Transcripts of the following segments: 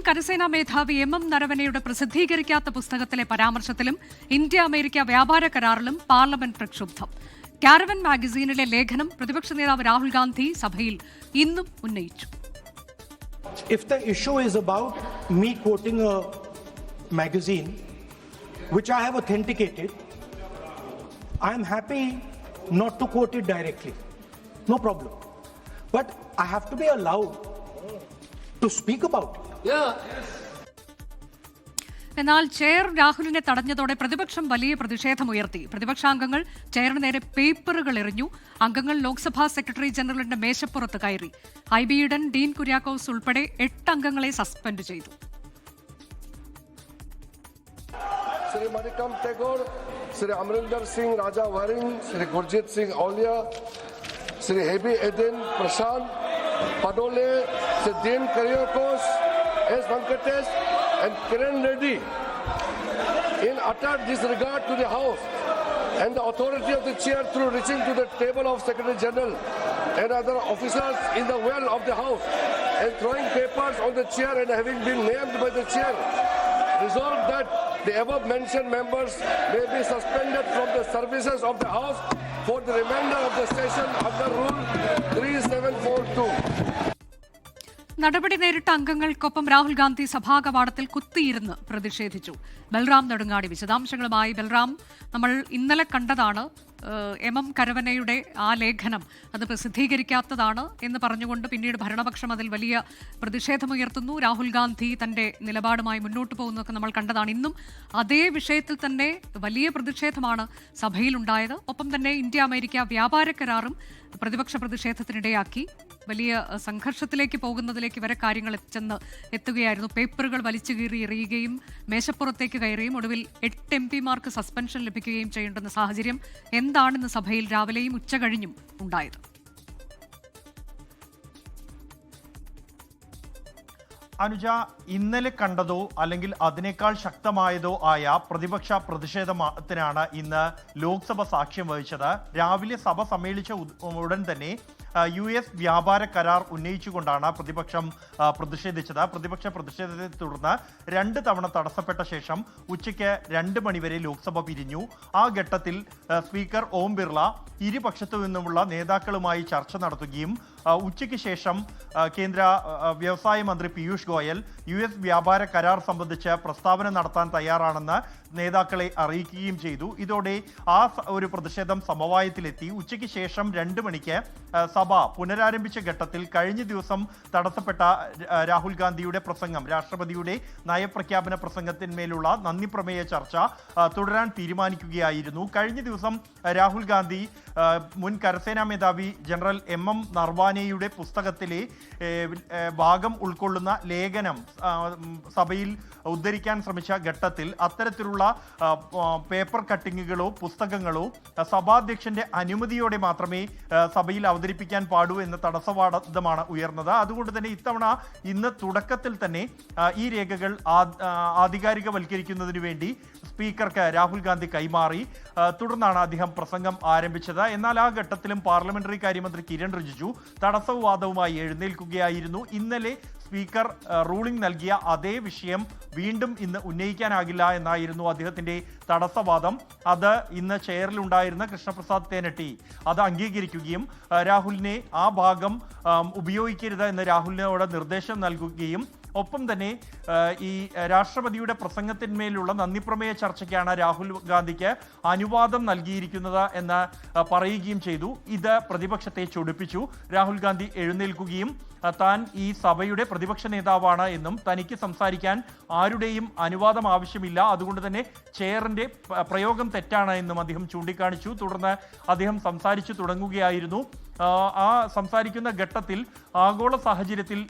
കരസേനാ മേധാവി എം നരവനെയുടെ പ്രസിദ്ധീകരിക്കാത്ത പുസ്തകത്തിലെ പരാമർശത്തിലും ഇന്ത്യ അമേരിക്ക വ്യാപാര കരാറിലും പാർലമെന്റ് പ്രക്ഷുബ്ധം. കാരവൻ മാഗസീനിലെ ലേഖനം പ്രതിപക്ഷ നേതാവ് രാഹുൽ ഗാന്ധി സഭയിൽ ഇന്നും ഉന്നയിച്ചു. If the issue is about me quoting a magazine which I have authenticated, I am happy not to quote it directly. No problem. But I have to be allowed to speak about it. എന്നാൽ chair രാഹുലിനെ തടഞ്ഞതോടെ പ്രതിപക്ഷം വലിയ പ്രതിഷേധമുയർത്തി. പ്രതിപക്ഷാംഗങ്ങൾ ചെയറിന് നേരെ പേപ്പറുകൾ എറിഞ്ഞു. അംഗങ്ങൾ Lok Sabha secretary ജനറലിന്റെ മേശപ്പുറത്ത് കയറി. ഹൈബി ഈഡൻ, ഡീൻ കുര്യാക്കോസ് ഉൾപ്പെടെ 8 അംഗങ്ങളെ സസ്പെൻഡ് ചെയ്തു. Sri Manikam Tagore, Sri Amrinder Singh Raja Waring, Sri Gurjit Singh Aulia, Sri Hebi Eden Prashant Padole, Sri Dean Kuryakos, S. Venkatesh and Kiran Reddy in utter disregard to the House and the authority of the chair through reaching to the table of Secretary General and other officers in the well of the House and throwing papers on the chair and having been named by the chair, resolved that the above mentioned members may be suspended from the services of the House for the remainder of the session under Rule 3742. നടപടി നേരിട്ട അംഗങ്ങൾക്കൊപ്പം രാഹുൽ ഗാന്ധി സഭാകവാടത്തിൽ കുത്തിയിരുന്ന് പ്രതിഷേധിച്ചു. ബൽറാം നെടുങ്ങാടി വിശദാംശങ്ങളുമായി. ബൽറാം, നമ്മൾ ഇന്നലെ കണ്ടതാണ് കരവനയുടെ ആ ലേഖനം അത് പ്രസിദ്ധീകരിക്കാത്തതാണ് എന്ന് പറഞ്ഞുകൊണ്ട് പിന്നീട് ഭരണപക്ഷം അതിൽ വലിയ പ്രതിഷേധമുയർത്തുന്നു. രാഹുൽ ഗാന്ധി തന്റെ നിലപാടുമായി മുന്നോട്ട് പോകുന്നതൊക്കെ നമ്മൾ കണ്ടതാണ്. ഇന്നും അതേ വിഷയത്തിൽ തന്നെ വലിയ പ്രതിഷേധമാണ് സഭയിലുണ്ടായത്. ഒപ്പം തന്നെ ഇന്ത്യ അമേരിക്ക വ്യാപാര കരാറും പ്രതിപക്ഷ പ്രതിഷേധത്തിനിടയാക്കി. വലിയ സംഘർഷത്തിലേക്ക് പോകുന്നതിലേക്ക് വരെ കാര്യങ്ങൾ എത്തുകയായിരുന്നു. പേപ്പറുകൾ വലിച്ചു കീറി എറിയുകയും മേശപ്പുറത്തേക്ക് കയറിയും ഒടുവിൽ 8 MP-മാർക്ക് സസ്പെൻഷൻ ലഭിക്കുകയും ചെയ്യേണ്ടുന്ന സാഹചര്യം എന്താണെന്ന് സഭയിൽ രാവിലെയും ഉച്ച കഴിഞ്ഞും ഉണ്ടായത്. അനുജ, ഇന്നലെ കണ്ടതോ അല്ലെങ്കിൽ അതിനേക്കാൾ ശക്തമായതോ ആയ പ്രതിപക്ഷ പ്രതിഷേധത്തിനാണ് ഇന്ന് ലോക്സഭ സാക്ഷ്യം വഹിച്ചത്. രാവിലെ സഭ സമ്മേളിച്ച ഉടൻ തന്നെ US വ്യാപാര കരാർ ഉന്നയിച്ചുകൊണ്ടാണ് പ്രതിപക്ഷം പ്രതിഷേധിച്ചത്. പ്രതിപക്ഷ പ്രതിഷേധത്തെ തുടർന്ന് 2 തവണ തടസ്സപ്പെട്ട ശേഷം ഉച്ചയ്ക്ക് 2 മണിവരെ ലോക്സഭ പിരിഞ്ഞു. ആ ഘട്ടത്തിൽ സ്പീക്കർ ഓം ബിർള ഇരുപക്ഷത്തു നിന്നുമുള്ള നേതാക്കളുമായി ചർച്ച നടത്തുകയും ഉച്ചയ്ക്ക് ശേഷം കേന്ദ്ര വ്യവസായ മന്ത്രി പീയൂഷ് ഗോയൽ US വ്യാപാര കരാർ സംബന്ധിച്ച് പ്രസ്താവന നടത്താൻ തയ്യാറാണെന്ന് നേതാക്കളെ അറിയിക്കുകയും ചെയ്തു. ഇതോടെ ആ ഒരു പ്രതിഷേധം സമവായത്തിലെത്തി. ഉച്ചയ്ക്ക് ശേഷം 2 മണിക്ക് സഭ പുനരാരംഭിച്ച ഘട്ടത്തിൽ കഴിഞ്ഞ ദിവസം തടസ്സപ്പെട്ട രാഹുൽ ഗാന്ധിയുടെ പ്രസംഗം, രാഷ്ട്രപതിയുടെ നയപ്രഖ്യാപന പ്രസംഗത്തിന്മേലുള്ള നന്ദി പ്രമേയ ചർച്ച തുടരാൻ തീരുമാനിക്കുകയായിരുന്നു. കഴിഞ്ഞ ദിവസം രാഹുൽ ഗാന്ധി മുൻ കരസേനാ മേധാവി ജനറൽ M നർവാനെയുടെ പുസ്തകത്തിലെ ഭാഗം ഉൾക്കൊള്ളുന്ന ലേഖനം സഭയിൽ ഉദ്ധരിക്കാൻ ശ്രമിച്ച ഘട്ടത്തിൽ അത്തരത്തിലുള്ള പേപ്പർ കട്ടിങ്ങുകളോ പുസ്തകങ്ങളോ സഭാധ്യക്ഷന്റെ അനുമതിയോടെ മാത്രമേ സഭയിൽ അവതരിപ്പിക്കാൻ പാടൂ എന്ന തടസ്സവാദമാണ് ഉയർന്നത്. അതുകൊണ്ട് തന്നെ ഇന്ന് തുടക്കത്തിൽ തന്നെ ഈ രേഖകൾ ആധികാരികവൽക്കരിക്കുന്നതിന് വേണ്ടി സ്പീക്കർക്ക് രാഹുൽ ഗാന്ധി കൈമാറി. തുടർന്നാണ് അദ്ദേഹം പ്രസംഗം ആരംഭിച്ചത്. എന്നാൽ ആ ഘട്ടത്തിലും പാർലമെന്ററി കാര്യമന്ത്രി കിരൺ റിജിജു തടസ്സവാദവുമായി എഴുന്നേൽക്കുകയായിരുന്നു. ഇന്നലെ സ്പീക്കർ റൂളിംഗ് നൽകിയ അതേ വിഷയം വീണ്ടും ഇന്ന് ഉന്നയിക്കാനാകില്ല എന്നായിരുന്നു അദ്ദേഹത്തിന്റെ തടസ്സവാദം. അത് ഇന്ന് ചെയറിലുണ്ടായിരുന്ന കൃഷ്ണപ്രസാദ് തേനട്ടി അത് അംഗീകരിക്കുകയും രാഹുലിനെ ആ ഭാഗം ഉപയോഗിക്കരുത് എന്ന് രാഹുലിനോട് നിർദ്ദേശം നൽകുകയും ഒപ്പം തന്നെ ഈ രാഷ്ട്രപതിയുടെ പ്രസംഗത്തിന്മേലുള്ള നന്ദിപ്രമേയ ചർച്ചയ്ക്കാണ് രാഹുൽ ഗാന്ധിക്ക് അനുവാദം നൽകിയിരിക്കുന്നത് എന്ന് പറയുകയും ചെയ്തു. ഇത് പ്രതിപക്ഷത്തെ ചൊടിപ്പിച്ചു. രാഹുൽ ഗാന്ധി എഴുന്നേൽക്കുകയും താൻ ഈ സഭയുടെ പ്രതിപക്ഷ നേതാവാണ് എന്നും തനിക്ക് സംസാരിക്കാൻ ആരുടെയും അനുവാദം ആവശ്യമില്ല, അതുകൊണ്ട് തന്നെ ചെയറിന്റെ പ്രയോഗം തെറ്റാണ് എന്നും അദ്ദേഹം ചൂണ്ടിക്കാണിച്ചു. തുടർന്ന് അദ്ദേഹം സംസാരിച്ചു തുടങ്ങുകയായിരുന്നു. ആ സംസാരിക്കുന്ന ഘട്ടത്തിൽ ആഗോള സാഹചര്യത്തിൽ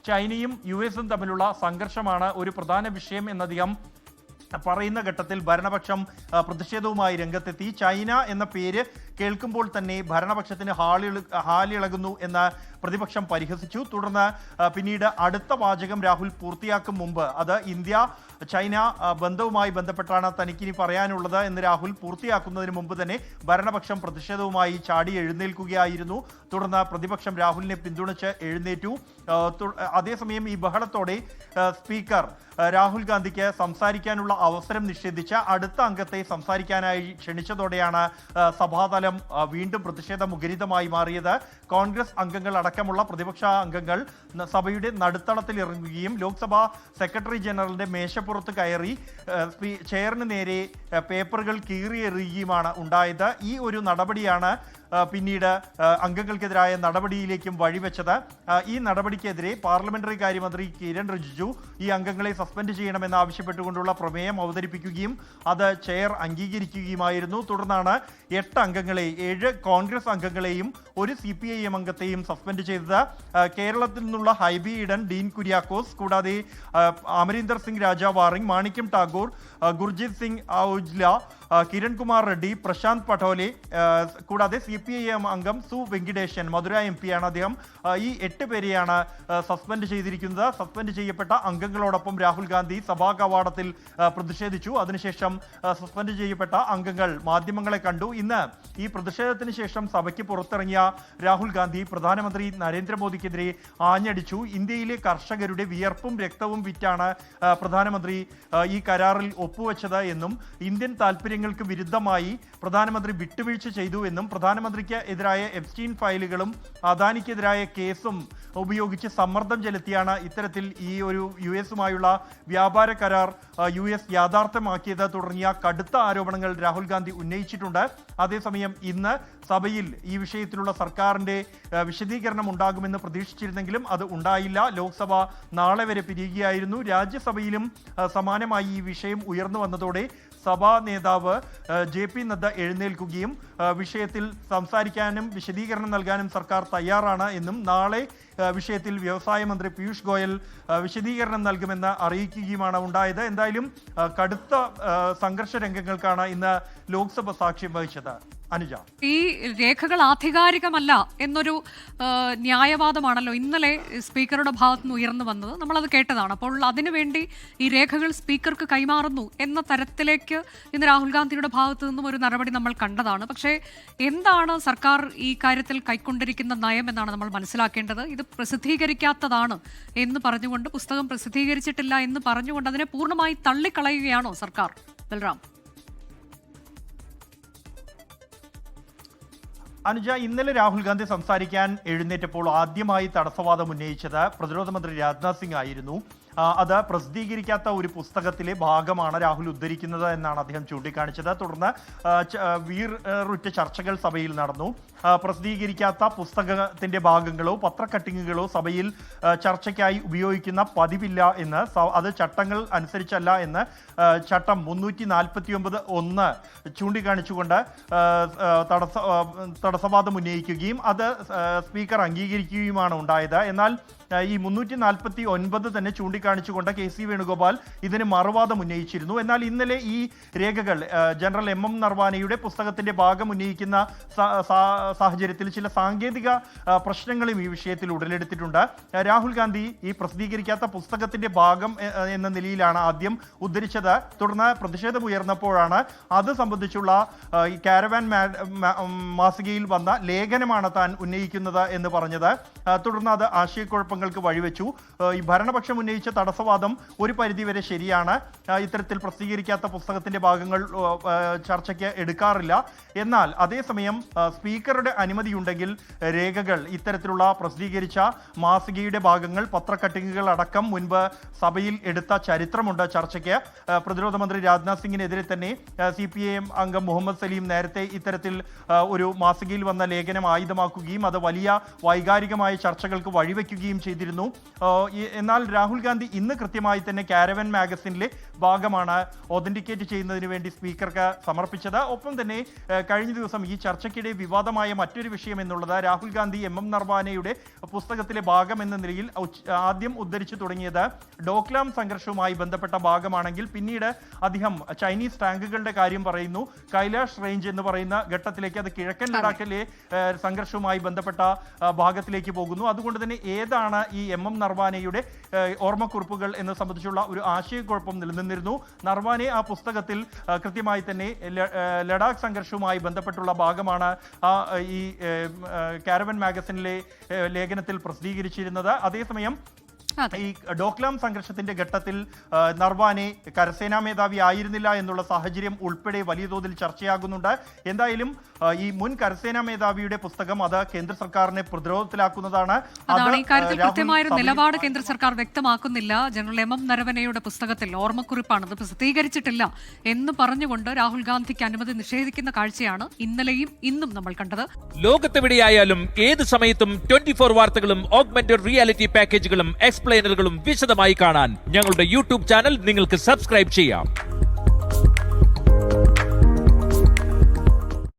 ചൈനയും US-ഉം തമ്മിലുള്ള സംഘർഷമാണ് ഒരു പ്രധാന വിഷയം എന്ന് അദ്ദേഹം പറയുന്ന ഘട്ടത്തിൽ ഭരണപക്ഷം പ്രതിഷേധവുമായി രംഗത്തെത്തി. ചൈന എന്ന പേര് കേൾക്കുമ്പോൾ തന്നെ ഭരണപക്ഷത്തിന് ഹാലിളകുന്നു എന്ന് പ്രതിപക്ഷം പരിഹസിച്ചു. തുടർന്ന് പിന്നീട് അടുത്ത വാചകം രാഹുൽ പൂർത്തിയാക്കും മുമ്പ് അത് ഇന്ത്യ ചൈന ബന്ധവുമായി ബന്ധപ്പെട്ടാണ് തനിക്കിനി പറയാനുള്ളത് എന്ന് രാഹുൽ പൂർത്തിയാക്കുന്നതിന് മുമ്പ് തന്നെ ഭരണപക്ഷം പ്രതിഷേധവുമായി ചാടി എഴുന്നേൽക്കുകയായിരുന്നു. തുടർന്ന് പ്രതിപക്ഷം രാഹുലിനെ പിന്തുണച്ച് എഴുന്നേറ്റു. അതേസമയം ഈ ബഹളത്തോടെ സ്പീക്കർ രാഹുൽ ഗാന്ധിക്ക് സംസാരിക്കാനുള്ള അവസരം നിഷേധിച്ച് അടുത്ത അംഗത്തെ സംസാരിക്കാനായി ക്ഷണിച്ചതോടെയാണ് സഭാതലം വീണ്ടും പ്രതിഷേധമുഖരിതമായി മാറിയത്. കോൺഗ്രസ് അംഗങ്ങൾ അടക്കമുള്ള പ്രതിപക്ഷ അംഗങ്ങൾ സഭയുടെ നടുത്തളത്തിൽ ഇറങ്ങുകയും ലോക്സഭാ സെക്രട്ടറി ജനറലിന്റെ മേശപ്പുറത്ത് കയറി ചെയറിന് നേരെ പേപ്പറുകൾ കീറിയെറിയുകയുമാണ് ഉണ്ടായത്. ഈ ഒരു നടപടിയാണ് പിന്നീട് അംഗങ്ങൾക്കെതിരായ നടപടിയിലേക്കും വഴിവെച്ചത്. ഈ നടപടിക്കെതിരെ പാർലമെന്ററി കാര്യമന്ത്രി കിരൺ റിജിജു ഈ അംഗങ്ങളെ സസ്പെൻഡ് ചെയ്യണമെന്ന് ആവശ്യപ്പെട്ടുകൊണ്ടുള്ള പ്രമേയം അവതരിപ്പിക്കുകയും അത് ചെയർ അംഗീകരിക്കുകയുമായിരുന്നു. തുടർന്നാണ് 8 അംഗങ്ങളെ 7 കോൺഗ്രസ് അംഗങ്ങളെയും ഒരു CPIM അംഗത്തെയും സസ്പെൻഡ് ചെയ്തത്. കേരളത്തിൽ നിന്നുള്ള ഹൈബി ഈഡൻ, ഡീൻ കുര്യാക്കോസ്, കൂടാതെ അമരീന്ദർ സിംഗ് രാജ വാറിംഗ്, മാണിക്യം ടാഗോർ, ഗുർജിത് സിംഗ് ഔജ്ല, കിരൺകുമാർ റെഡ്ഡി, പ്രശാന്ത് പട്ടോലെ, കൂടാതെ CPIM അംഗം സു വെങ്കിടേശൻ, മധുര MP ആണ് അദ്ദേഹം. ഈ 8 പേരെയാണ് സസ്പെൻഡ് ചെയ്തിരിക്കുന്നത്. സസ്പെൻഡ് ചെയ്യപ്പെട്ട അംഗങ്ങളോടൊപ്പം രാഹുൽ ഗാന്ധി സഭാ കവാടത്തിൽ പ്രതിഷേധിച്ചു. അതിനുശേഷം സസ്പെൻഡ് ചെയ്യപ്പെട്ട അംഗങ്ങൾ മാധ്യമങ്ങളെ കണ്ടു. ഇന്ന് ഈ പ്രതിഷേധത്തിന് ശേഷം സഭയ്ക്ക് പുറത്തിറങ്ങിയ രാഹുൽ ഗാന്ധി പ്രധാനമന്ത്രി നരേന്ദ്രമോദിക്കെതിരെ ആഞ്ഞടിച്ചു. ഇന്ത്യയിലെ കർഷകരുടെ വിയർപ്പും രക്തവും വിറ്റാണ് പ്രധാനമന്ത്രി ഈ കരാറിൽ ഒപ്പുവെച്ചത് എന്നും ഇന്ത്യൻ താൽപര്യങ്ങൾക്ക് വിരുദ്ധമായി പ്രധാനമന്ത്രി വിട്ടുവീഴ്ച ചെയ്തു എന്നും പ്രധാനമന്ത്രിക്ക് എതിരായ എപ്സ്റ്റീൻ ഫയലുകളും അദാനിക്കെതിരായ കേസും ഉപയോഗിച്ച് സമ്മർദ്ദം ചെലുത്തിയാണ് ഇത്തരത്തിൽ ഈ ഒരു US-ഉമായുള്ള വ്യാപാര കരാർ US യാഥാർത്ഥ്യമാക്കിയത് തുടങ്ങിയ കടുത്ത ആരോപണങ്ങൾ രാഹുൽ ഗാന്ധി ഉന്നയിച്ചിട്ടുണ്ട്. അതേസമയം ഇന്ന് സഭയിൽ ഈ വിഷയത്തിലുള്ള സർക്കാരിന്റെ വിശദീകരണം ഉണ്ടാകുമെന്ന് പ്രതീക്ഷിച്ചിരുന്നെങ്കിലും അത് ഉണ്ടായില്ല. ലോക്സഭ നാളെ വരെ പിരിയുകയായിരുന്നു. രാജ്യസഭയിലും സമാനമായി ഈ വിഷയം ഉയർന്നു വന്നതോടെ സഭാ നേതാവ് JP നദ്ദ എഴുന്നേൽക്കുകയും വിഷയത്തിൽ സംസാരിക്കാനും വിശദീകരണം നൽകാനും സർക്കാർ തയ്യാറാണ് എന്നും നാളെ വിഷയത്തിൽ വ്യവസായ മന്ത്രി പീയൂഷ് ഗോയൽ വിശദീകരണം നൽകുമെന്ന് അറിയിക്കുകയുമാണ് ഉണ്ടായത്. എന്തായാലും കടുത്ത സംഘർഷ രംഗങ്ങൾക്കാണ് ഇന്ന് ലോക്സഭ സാക്ഷ്യം വഹിച്ചത്. അനുജ, ഈ രേഖകൾ ആധികാരികമല്ല എന്നൊരു ന്യായവാദമാണല്ലോ ഇന്നലെ സ്പീക്കറുടെ ഭാഗത്തു നിന്ന് ഉയർന്നു വന്നത്. നമ്മളത് കേട്ടതാണ്. അപ്പോൾ അതിനുവേണ്ടി ഈ രേഖകൾ സ്പീക്കർക്ക് കൈമാറുന്നു എന്ന തരത്തിലേക്ക് ഇന്ന് രാഹുൽ ഗാന്ധിയുടെ ഭാഗത്തു നിന്നും ഒരു നടപടി നമ്മൾ കണ്ടതാണ്. പക്ഷേ എന്താണ് സർക്കാർ ഈ കാര്യത്തിൽ കൈക്കൊണ്ടിരിക്കുന്ന നയം എന്നാണ് നമ്മൾ മനസ്സിലാക്കേണ്ടത്. ഇത് പ്രസിദ്ധീകരിക്കാത്തതാണ് എന്ന് പറഞ്ഞുകൊണ്ട്, പുസ്തകം പ്രസിദ്ധീകരിച്ചിട്ടില്ല എന്ന് പറഞ്ഞുകൊണ്ട് അതിനെ പൂർണ്ണമായി തള്ളിക്കളയുകയാണോ സർക്കാർ? ബൽറാം. അനുജ, ഇന്നലെ രാഹുൽ ഗാന്ധി സംസാരിക്കാൻ എഴുന്നേറ്റപ്പോൾ ആദ്യമായി തടസ്സവാദം ഉന്നയിച്ചത് പ്രതിരോധ മന്ത്രി രാജ്നാഥ് സിംഗ് ആയിരുന്നു. അത് പ്രസിദ്ധീകരിക്കാത്ത ഒരു പുസ്തകത്തിലെ ഭാഗമാണ് രാഹുൽ ഉദ്ധരിക്കുന്നത് എന്നാണ് അദ്ദേഹം ചൂണ്ടിക്കാണിച്ചത്. തുടർന്ന് വീറുറ്റ ചർച്ചകൾ സഭയിൽ നടന്നു. പ്രസിദ്ധീകരിക്കാത്ത പുസ്തകത്തിന്റെ ഭാഗങ്ങളോ പത്രക്കട്ടിങ്ങുകളോ സഭയിൽ ചർച്ചയ്ക്കായി ഉപയോഗിക്കുന്ന പതിവില്ല എന്ന്, അത് ചട്ടങ്ങൾ അനുസരിച്ചല്ല എന്ന് ചട്ടം 349(1) ചൂണ്ടിക്കാണിച്ചുകൊണ്ട് തടസ്സവാദം ഉന്നയിക്കുകയും അത് സ്പീക്കർ അംഗീകരിക്കുകയുമാണ് ഉണ്ടായത്. എന്നാൽ ഈ 349 തന്നെ ചൂണ്ടിക്കാണിച്ചുകൊണ്ട് KC വേണുഗോപാൽ ഇതിന് മറുവാദം ഉന്നയിച്ചിരുന്നു. എന്നാൽ ഇന്നലെ ഈ രേഖകൾ ജനറൽ MM നർവാനയുടെ പുസ്തകത്തിന്റെ ഭാഗം ഉന്നയിക്കുന്ന സാഹചര്യത്തിൽ ചില സാങ്കേതിക പ്രശ്നങ്ങളും ഈ വിഷയത്തിൽ ഉടലെടുത്തിട്ടുണ്ട്. രാഹുൽ ഗാന്ധി ഈ പ്രസിദ്ധീകരിക്കാത്ത പുസ്തകത്തിന്റെ ഭാഗം എന്ന നിലയിലാണ് ആദ്യം ഉദ്ധരിച്ചത്. തുടർന്ന് പ്രതിഷേധം ഉയർന്നപ്പോഴാണ് അത് സംബന്ധിച്ചുള്ള ഈ കാരവാൻ മാസികയിൽ വന്ന ലേഖനമാണ് താൻ ഉന്നയിക്കുന്നത് എന്ന് പറഞ്ഞത്. തുടർന്ന് അത് ആശയക്കുഴപ്പങ്ങൾക്ക് വഴിവെച്ചു. ഈ ഭരണപക്ഷം ഉന്നയിച്ച തടസ്സവാദം ഒരു പരിധിവരെ ശരിയാണ്. ഇത്തരത്തിൽ പ്രസിദ്ധീകരിക്കാത്ത പുസ്തകത്തിന്റെ ഭാഗങ്ങൾ ചർച്ചയ്ക്ക് എടുക്കാറില്ല. എന്നാൽ അതേസമയം സ്പീക്കറുടെ അനുമതിയുണ്ടെങ്കിൽ രേഖകൾ, ഇത്തരത്തിലുള്ള പ്രസിദ്ധീകരിച്ച മാസികയുടെ ഭാഗങ്ങൾ, പത്രക്കട്ടിങ്ങുകൾ അടക്കം മുൻപ് സഭയിൽ എടുത്ത ചരിത്രമുണ്ട് ചർച്ചയ്ക്ക്. പ്രതിരോധ മന്ത്രി രാജ്നാഥ് സിംഗിനെതിരെ തന്നെ CPIM അംഗം മുഹമ്മദ് സലീം നേരത്തെ ഇത്തരത്തിൽ ഒരു മാസികയിൽ വന്ന ലേഖനം ആയുധമാക്കുകയും അത് വലിയ വൈകാരികമായ ചർച്ചകൾക്ക് വഴിവെക്കുകയും ചെയ്തിരുന്നു. എന്നാൽ രാഹുൽ ഗാന്ധി ഇന്ന് കൃത്യമായി തന്നെ കാരവൻ മാഗസിനിലെ ഭാഗമാണ് ഒതന്റിക്കേറ്റ് ചെയ്യുന്നതിന് വേണ്ടി സ്പീക്കർക്ക് സമർപ്പിച്ചത്. ഒപ്പം തന്നെ കഴിഞ്ഞ ദിവസം ഈ ചർച്ചയ്ക്കിടെ വിവാദമായ മറ്റൊരു വിഷയം എന്നുള്ളത് രാഹുൽ ഗാന്ധി MM നർവാനയുടെ പുസ്തകത്തിലെ ഭാഗം എന്ന നിലയിൽ ആദ്യം ഉദ്ധരിച്ചു തുടങ്ങിയത് ഡോക്ലാം സംഘർഷവുമായി ബന്ധപ്പെട്ട ഭാഗമാണെങ്കിൽ പിന്നീട് അദ്ദേഹം ചൈനീസ് ടാങ്കുകളുടെ കാര്യം പറയുന്നു. കൈലാഷ് റേഞ്ച് എന്ന് പറയുന്ന ഘട്ടത്തിലേക്ക് അത് കിഴക്കൻ ലഡാക്കിലെ സംഘർഷവുമായി ബന്ധപ്പെട്ട ഭാഗത്തിലേക്ക് പോകുന്നു. അതുകൊണ്ട് തന്നെ ഏതാണ് ഈ MM നർവാനയുടെ ഓർമ്മക്കുറിപ്പുകൾ എന്ന് സംബന്ധിച്ചുള്ള ഒരു ആശയക്കുഴപ്പം നിലനിന്നിരുന്നു. നർവാനെ ആ പുസ്തകത്തിൽ കൃത്യമായി തന്നെ ലഡാക്ക് സംഘർഷവുമായി ബന്ധപ്പെട്ടുള്ള ഭാഗമാണ് ഈ കാരവൻ മാഗസിനിലെ ലേഖനത്തിൽ പ്രസിദ്ധീകരിച്ചിരുന്നത്. അതേസമയം ഈ ഡോക്ലാം സംഘർഷത്തിന്റെ ഘട്ടത്തിൽ നർവാനെ കരസേനാ മേധാവി ആയിരുന്നില്ല എന്നുള്ള സാഹചര്യം ഉൾപ്പെടെ വലിയ തോതിൽ ചർച്ചയാകുന്നുണ്ട്. എന്തായാലും ഈ മുൻ കരസേനാ മേധാവിയുടെ പുസ്തകം അത് കേന്ദ്ര സർക്കാരിനെ പ്രതിരോധത്തിലാക്കുന്നതാണ്. അതാണ് ഈ കാര്യത്തിൽ കൃത്യമായൊരു നിലപാട് കേന്ദ്ര സർക്കാർ വ്യക്തമാക്കുന്നില്ല. ജനറൽ MM നരവനെയുടെ പുസ്തകത്തിൽ ഓർമ്മക്കുറിപ്പാണ് അത് പ്രസിദ്ധീകരിച്ചിട്ടില്ല എന്ന് പറഞ്ഞുകൊണ്ട് രാഹുൽ ഗാന്ധിക്ക് അനുമതി നിഷേധിക്കുന്ന കാഴ്ചയാണ് ഇന്നലെയും ഇന്നും നമ്മൾ കണ്ടത്. ലോകത്തെവിടെയായാലും ഏത് സമയത്തും 24 വാർത്തകളും ഓഗ്മെന്റഡ് റിയാലിറ്റി പാക്കേജുകളും എക്സ്പ്ലെയിനറുകളും വിശദമായി കാണാൻ ഞങ്ങളുടെ യൂട്യൂബ് ചാനൽ നിങ്ങൾക്ക് സബ്സ്ക്രൈബ് ചെയ്യാം.